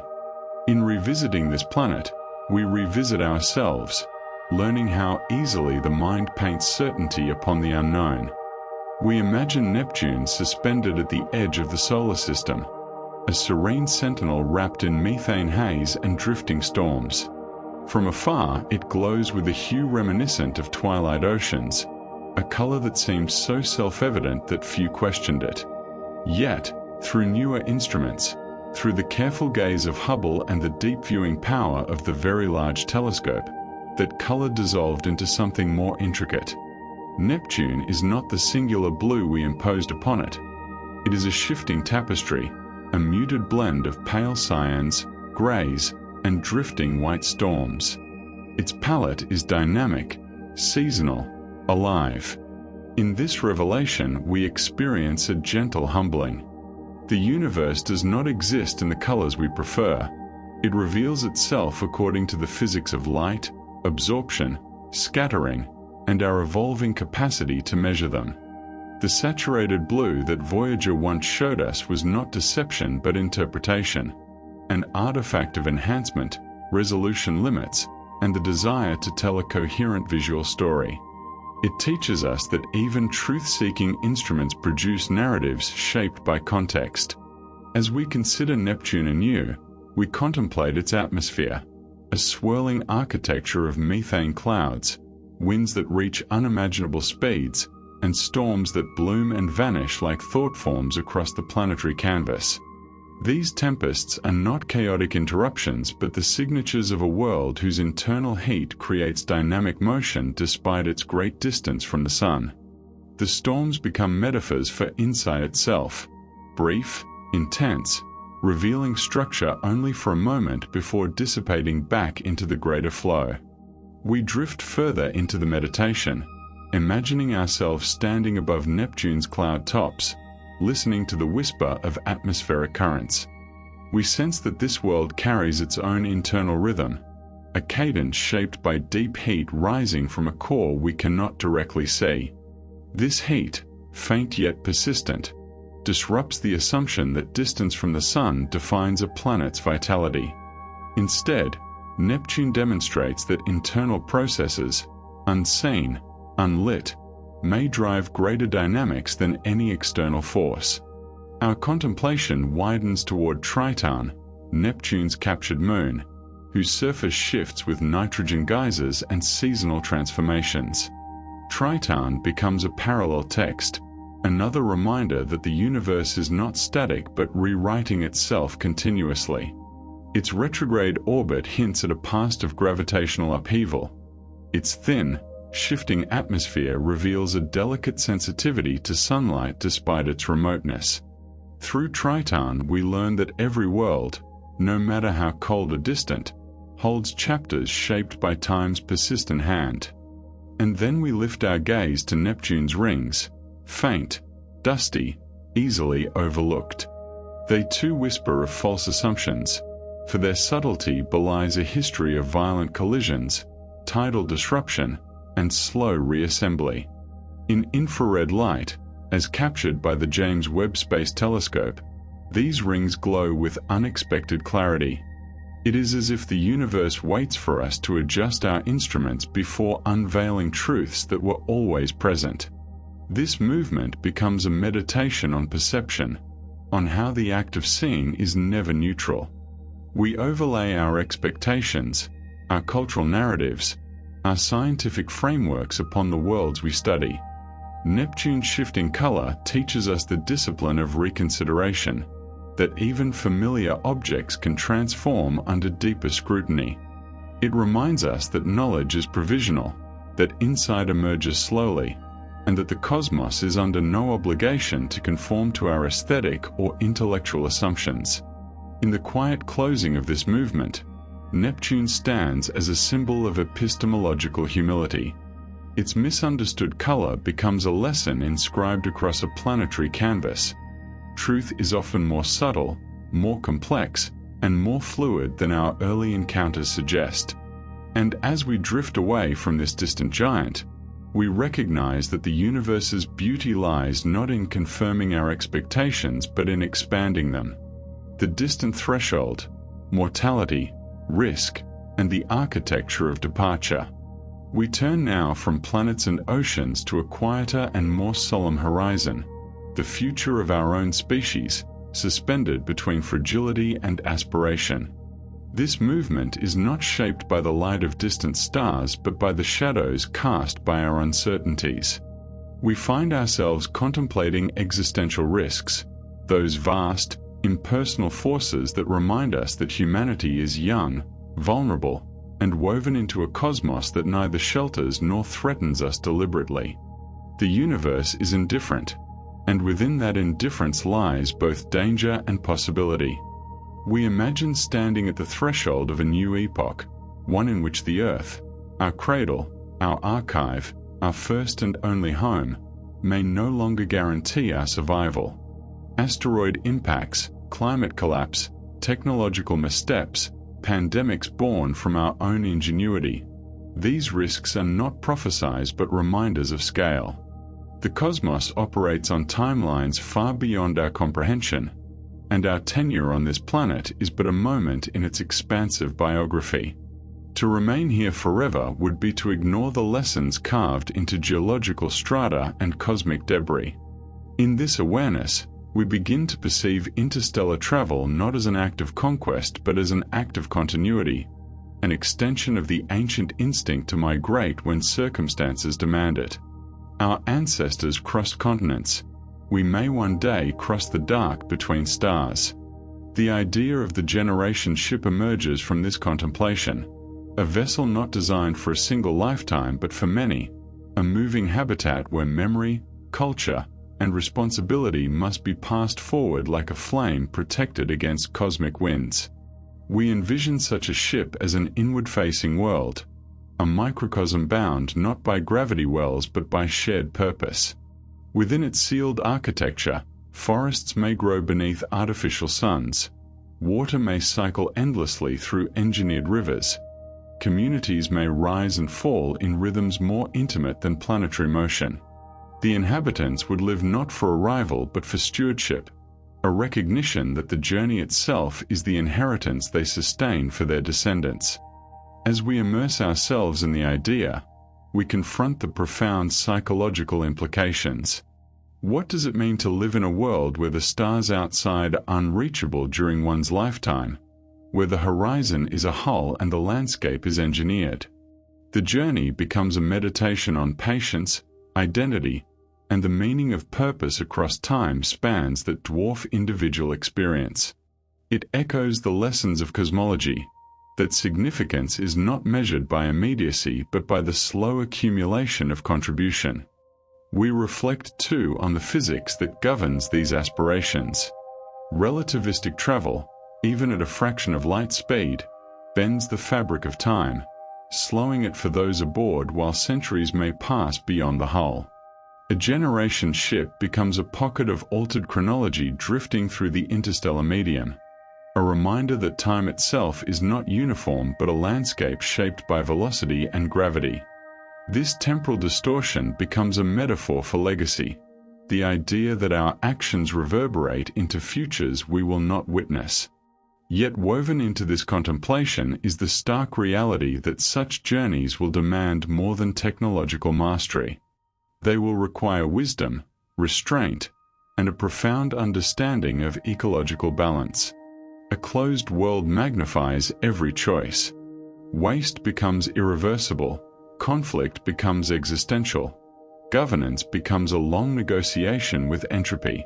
In revisiting this planet, we revisit ourselves, learning how easily the mind paints certainty upon the unknown. We imagine Neptune suspended at the edge of the solar system, a serene sentinel wrapped in methane haze and drifting storms. From afar, it glows with a hue reminiscent of twilight oceans, a color that seems so self-evident that few questioned it. Yet, through newer instruments, through the careful gaze of Hubble and the deep viewing power of the Very Large Telescope, that color dissolved into something more intricate. Neptune is not the singular blue we imposed upon it. It is a shifting tapestry, a muted blend of pale cyans, grays, and drifting white storms. Its palette is dynamic, seasonal, alive. In this revelation, we experience a gentle humbling. The universe does not exist in the colors we prefer. It reveals itself according to the physics of light, absorption, scattering, and our evolving capacity to measure them. The saturated blue that Voyager once showed us was not deception but interpretation, an artifact of enhancement, resolution limits, and the desire to tell a coherent visual story. It teaches us that even truth-seeking instruments produce narratives shaped by context. As we consider Neptune anew, we contemplate its atmosphere, a swirling architecture of methane clouds, winds that reach unimaginable speeds, and storms that bloom and vanish like thought forms across the planetary canvas. These tempests are not chaotic interruptions but the signatures of a world whose internal heat creates dynamic motion despite its great distance from the sun. The storms become metaphors for insight itself, brief, intense, revealing structure only for a moment before dissipating back into the greater flow. We drift further into the meditation, imagining ourselves standing above Neptune's cloud tops, listening to the whisper of atmospheric currents. We sense that this world carries its own internal rhythm, a cadence shaped by deep heat rising from a core we cannot directly see. This heat, faint yet persistent, disrupts the assumption that distance from the Sun defines a planet's vitality. Instead, Neptune demonstrates that internal processes, unseen, unlit, may drive greater dynamics than any external force. Our contemplation widens toward Triton, Neptune's captured moon, whose surface shifts with nitrogen geysers and seasonal transformations. Triton becomes a parallel text, another reminder that the universe is not static but rewriting itself continuously. Its retrograde orbit hints at a past of gravitational upheaval. Its thin, shifting atmosphere reveals a delicate sensitivity to sunlight despite its remoteness. Through Triton, we learn that every world, no matter how cold or distant, holds chapters shaped by time's persistent hand. And then we lift our gaze to Neptune's rings, faint, dusty, easily overlooked. They too whisper of false assumptions, for their subtlety belies a history of violent collisions, tidal disruption, and slow reassembly. In infrared light, as captured by the James Webb Space Telescope, these rings glow with unexpected clarity. It is as if the universe waits for us to adjust our instruments before unveiling truths that were always present. This movement becomes a meditation on perception, on how the act of seeing is never neutral. We overlay our expectations, our cultural narratives, our scientific frameworks upon the worlds we study. Neptune's shifting color teaches us the discipline of reconsideration, that even familiar objects can transform under deeper scrutiny. It reminds us that knowledge is provisional, that insight emerges slowly, and that the cosmos is under no obligation to conform to our aesthetic or intellectual assumptions. In the quiet closing of this movement, Neptune stands as a symbol of epistemological humility. Its misunderstood color becomes a lesson inscribed across a planetary canvas. Truth is often more subtle, more complex, and more fluid than our early encounters suggest. And as we drift away from this distant giant, we recognize that the universe's beauty lies not in confirming our expectations but in expanding them. The distant threshold, mortality, risk, and the architecture of departure. We turn now from planets and oceans to a quieter and more solemn horizon, the future of our own species, suspended between fragility and aspiration. This movement is not shaped by the light of distant stars but by the shadows cast by our uncertainties. We find ourselves contemplating existential risks, those vast, impersonal forces that remind us that humanity is young, vulnerable, and woven into a cosmos that neither shelters nor threatens us deliberately. The universe is indifferent, and within that indifference lies both danger and possibility. We imagine standing at the threshold of a new epoch, one in which the Earth, our cradle, our archive, our first and only home, may no longer guarantee our survival. Asteroid impacts, climate collapse, technological missteps, pandemics born from our own ingenuity. These risks are not prophesied but reminders of scale. The cosmos operates on timelines far beyond our comprehension, and our tenure on this planet is but a moment in its expansive biography. To remain here forever would be to ignore the lessons carved into geological strata and cosmic debris. In this awareness, we begin to perceive interstellar travel not as an act of conquest but as an act of continuity, an extension of the ancient instinct to migrate when circumstances demand it. Our ancestors crossed continents. We may one day cross the dark between stars. The idea of the generation ship emerges from this contemplation, a vessel not designed for a single lifetime but for many, a moving habitat where memory, culture, and responsibility must be passed forward like a flame protected against cosmic winds. We envision such a ship as an inward-facing world, a microcosm bound not by gravity wells but by shared purpose. Within its sealed architecture, forests may grow beneath artificial suns, water may cycle endlessly through engineered rivers, communities may rise and fall in rhythms more intimate than planetary motion. The inhabitants would live not for arrival but for stewardship, a recognition that the journey itself is the inheritance they sustain for their descendants. As we immerse ourselves in the idea, we confront the profound psychological implications. What does it mean to live in a world where the stars outside are unreachable during one's lifetime, where the horizon is a hull and the landscape is engineered? The journey becomes a meditation on patience, identity, and the meaning of purpose across time spans that dwarf individual experience. It echoes the lessons of cosmology, that significance is not measured by immediacy but by the slow accumulation of contribution. We reflect too on the physics that governs these aspirations. Relativistic travel, even at a fraction of light speed, bends the fabric of time, slowing it for those aboard while centuries may pass beyond the hull. A generation ship becomes a pocket of altered chronology drifting through the interstellar medium, a reminder that time itself is not uniform but a landscape shaped by velocity and gravity. This temporal distortion becomes a metaphor for legacy, the idea that our actions reverberate into futures we will not witness. Yet woven into this contemplation is the stark reality that such journeys will demand more than technological mastery. They will require wisdom, restraint, and a profound understanding of ecological balance. A closed world magnifies every choice. Waste becomes irreversible, conflict becomes existential, governance becomes a long negotiation with entropy.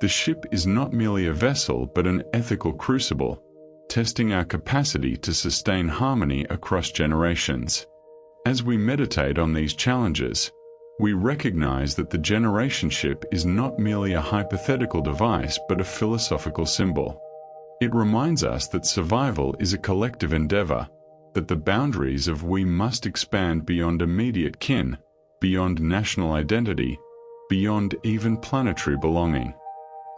The ship is not merely a vessel but an ethical crucible, testing our capacity to sustain harmony across generations. As we meditate on these challenges, we recognize that the generation ship is not merely a hypothetical device but a philosophical symbol. It reminds us that survival is a collective endeavor, that the boundaries of we must expand beyond immediate kin, beyond national identity, beyond even planetary belonging.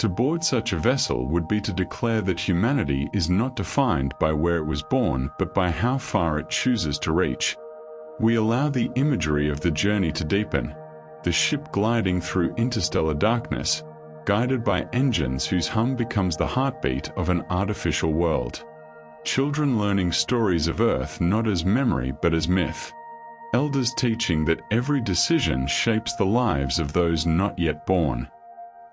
To board such a vessel would be to declare that humanity is not defined by where it was born but by how far it chooses to reach. We allow the imagery of the journey to deepen, the ship gliding through interstellar darkness, guided by engines whose hum becomes the heartbeat of an artificial world. Children learning stories of Earth not as memory but as myth. Elders teaching that every decision shapes the lives of those not yet born.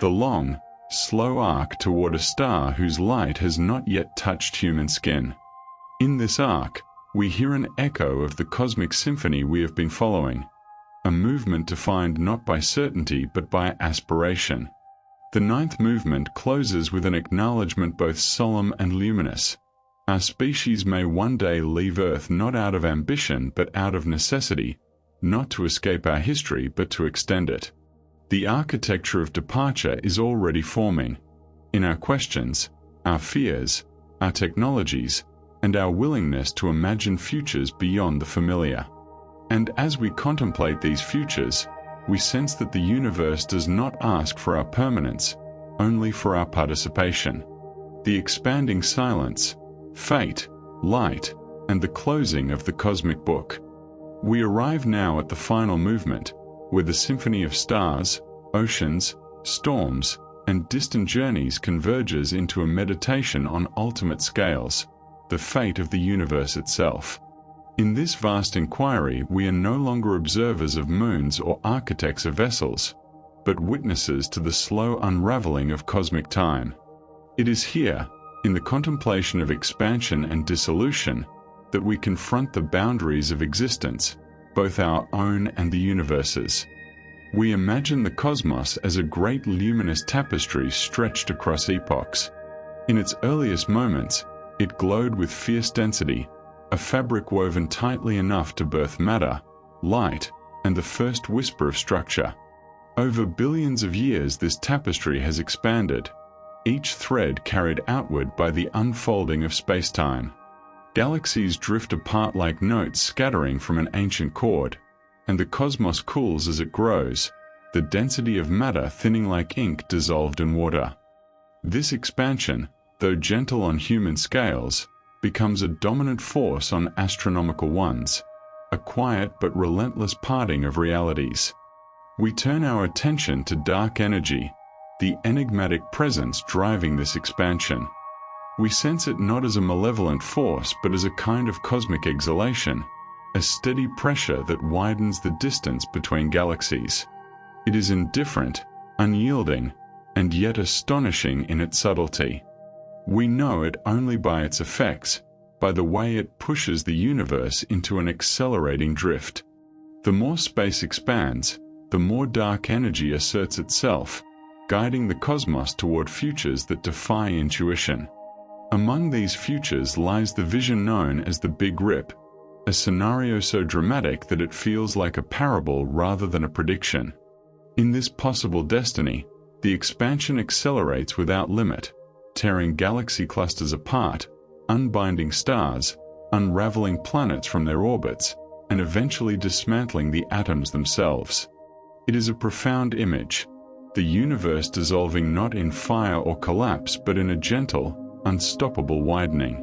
The long, slow arc toward a star whose light has not yet touched human skin. In this arc, we hear an echo of the cosmic symphony we have been following, a movement defined not by certainty but by aspiration. The ninth movement closes with an acknowledgement both solemn and luminous. Our species may one day leave Earth not out of ambition but out of necessity, not to escape our history but to extend it. The architecture of departure is already forming, in our questions, our fears, our technologies, and our willingness to imagine futures beyond the familiar. And as we contemplate these futures, we sense that the universe does not ask for our permanence, only for our participation. The expanding silence, fate, light, and the closing of the cosmic book. We arrive now at the final movement, where the symphony of stars, oceans, storms, and distant journeys converges into a meditation on ultimate scales, the fate of the universe itself. In this vast inquiry, we are no longer observers of moons or architects of vessels, but witnesses to the slow unraveling of cosmic time. It is here, in the contemplation of expansion and dissolution, that we confront the boundaries of existence, both our own and the universe's. We imagine the cosmos as a great luminous tapestry stretched across epochs. In its earliest moments, it glowed with fierce density, a fabric woven tightly enough to birth matter, light, and the first whisper of structure. Over billions of years this tapestry has expanded, each thread carried outward by the unfolding of space-time. Galaxies drift apart like notes scattering from an ancient chord, and the cosmos cools as it grows, the density of matter thinning like ink dissolved in water. This expansion, though gentle on human scales, becomes a dominant force on astronomical ones, a quiet but relentless parting of realities. We turn our attention to dark energy, the enigmatic presence driving this expansion. We sense it not as a malevolent force but as a kind of cosmic exhalation, a steady pressure that widens the distance between galaxies. It is indifferent, unyielding, and yet astonishing in its subtlety. We know it only by its effects, by the way it pushes the universe into an accelerating drift. The more space expands, the more dark energy asserts itself, guiding the cosmos toward futures that defy intuition. Among these futures lies the vision known as the Big Rip, a scenario so dramatic that it feels like a parable rather than a prediction. In this possible destiny, the expansion accelerates without limit, tearing galaxy clusters apart, unbinding stars, unraveling planets from their orbits, and eventually dismantling the atoms themselves. It is a profound image, the universe dissolving not in fire or collapse but in a gentle, unstoppable widening.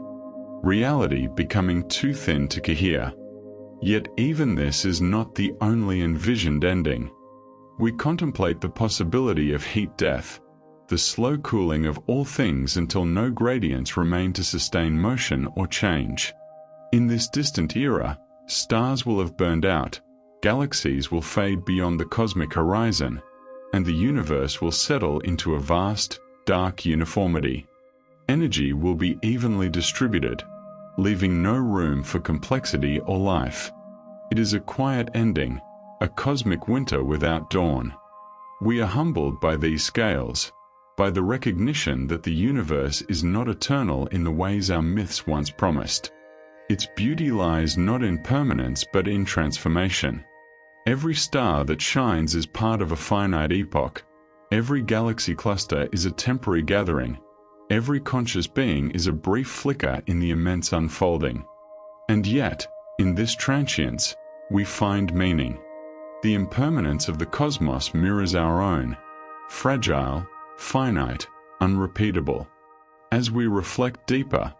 Reality becoming too thin to cohere. Yet even this is not the only envisioned ending. We contemplate the possibility of heat death, the slow cooling of all things until no gradients remain to sustain motion or change. In this distant era, stars will have burned out, galaxies will fade beyond the cosmic horizon, and the universe will settle into a vast, dark uniformity. Energy will be evenly distributed, leaving no room for complexity or life. It is a quiet ending, a cosmic winter without dawn. We are humbled by these scales, by the recognition that the universe is not eternal in the ways our myths once promised. Its beauty lies not in permanence but in transformation. Every star that shines is part of a finite epoch. Every galaxy cluster is a temporary gathering. Every conscious being is a brief flicker in the immense unfolding. And yet, in this transience, we find meaning. The impermanence of the cosmos mirrors our own, fragile, finite, unrepeatable. As we reflect deeper,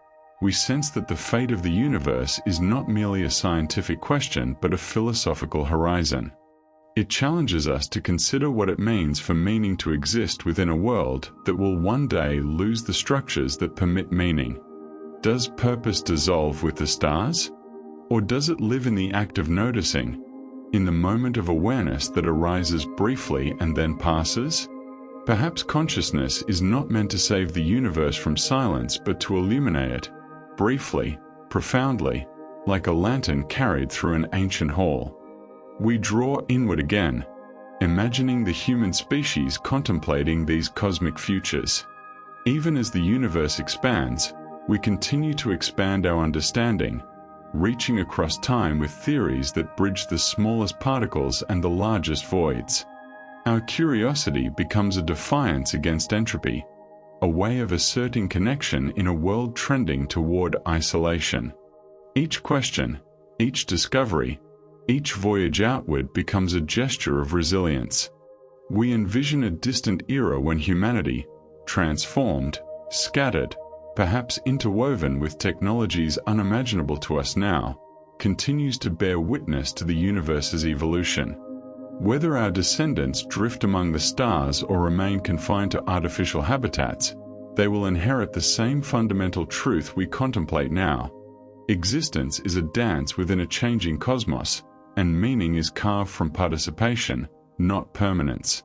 we sense that the fate of the universe is not merely a scientific question but a philosophical horizon. It challenges us to consider what it means for meaning to exist within a world that will one day lose the structures that permit meaning. Does purpose dissolve with the stars? Or does it live in the act of noticing, in the moment of awareness that arises briefly and then passes? Perhaps consciousness is not meant to save the universe from silence but to illuminate it, briefly, profoundly, like a lantern carried through an ancient hall. We draw inward again, imagining the human species contemplating these cosmic futures. Even as the universe expands, we continue to expand our understanding, reaching across time with theories that bridge the smallest particles and the largest voids. Our curiosity becomes a defiance against entropy, a way of asserting connection in a world trending toward isolation. Each question, each discovery, each voyage outward becomes a gesture of resilience. We envision a distant era when humanity, transformed, scattered, perhaps interwoven with technologies unimaginable to us now, continues to bear witness to the universe's evolution. Whether our descendants drift among the stars or remain confined to artificial habitats, they will inherit the same fundamental truth we contemplate now. Existence is a dance within a changing cosmos, and meaning is carved from participation, not permanence.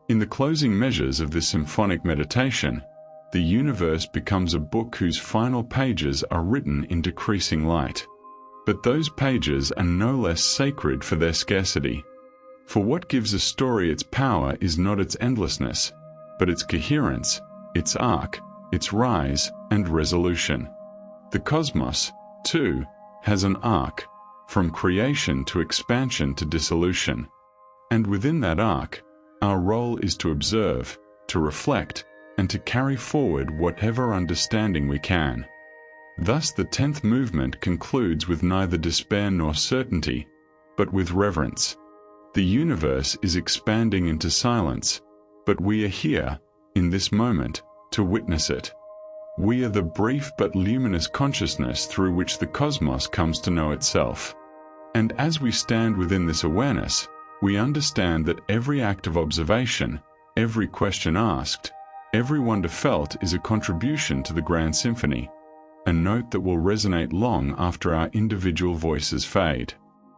In the closing measures of this symphonic meditation, the universe becomes a book whose final pages are written in decreasing light. But those pages are no less sacred for their scarcity. For what gives a story its power is not its endlessness, but its coherence, its arc, its rise and resolution. The cosmos, too, has an arc, from creation to expansion to dissolution. And within that arc, our role is to observe, to reflect, and to carry forward whatever understanding we can. Thus the 10th movement concludes with neither despair nor certainty, but with reverence. The universe is expanding into silence, but we are here, in this moment, to witness it. We are the brief but luminous consciousness through which the cosmos comes to know itself. And as we stand within this awareness, we understand that every act of observation, every question asked, every wonder felt is a contribution to the grand symphony, a note that will resonate long after our individual voices fade.